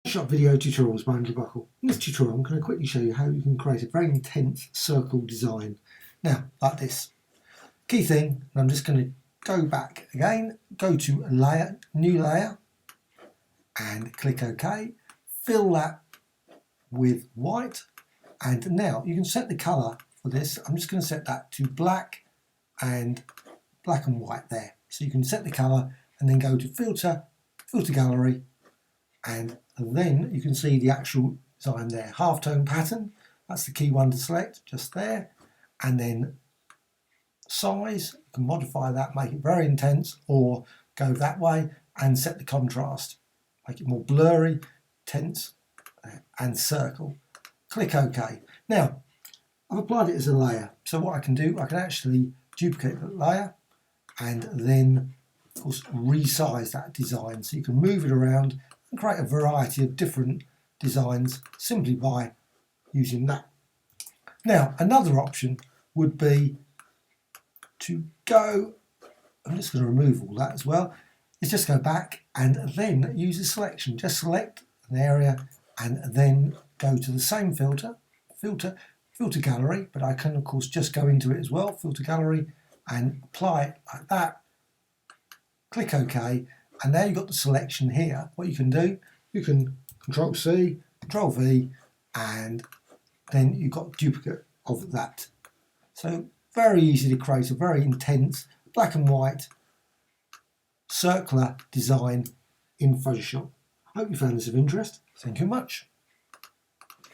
Photoshop video tutorials by Andrew Buckle. In this tutorial I'm going to quickly show you how you can create a very intense circle design. Now, like this. Key thing, and I'm just going to go back again, go to Layer, New Layer, and click OK. Fill that with white, and now you can set the colour for this. I'm just going to set that to black and white there. So you can set the colour and then go to Filter, Filter Gallery, and then you can see the actual design there. Halftone pattern, that's the key one to select, just there. And then size, you can modify that, make it very intense, or go that way and set the contrast. Make it more blurry, tense, and circle. Click OK. Now, I've applied it as a layer. So what I can do, I can actually duplicate the layer and then, of course, resize that design. So you can move it around and create a variety of different designs simply by using that. Now, another option would be to go, I'm just going to remove all that as well, is just go back and then use a selection. Just select an area and then go to the same filter, filter gallery, but I can of course just go into it as well, filter gallery, and apply it like that. Click OK, and now you've got the selection here. What you can do, you can Control C, Control V, and then you've got a duplicate of that. So very easy to create a very intense black and white circular design in Photoshop. I hope you found this of interest. Thank you much.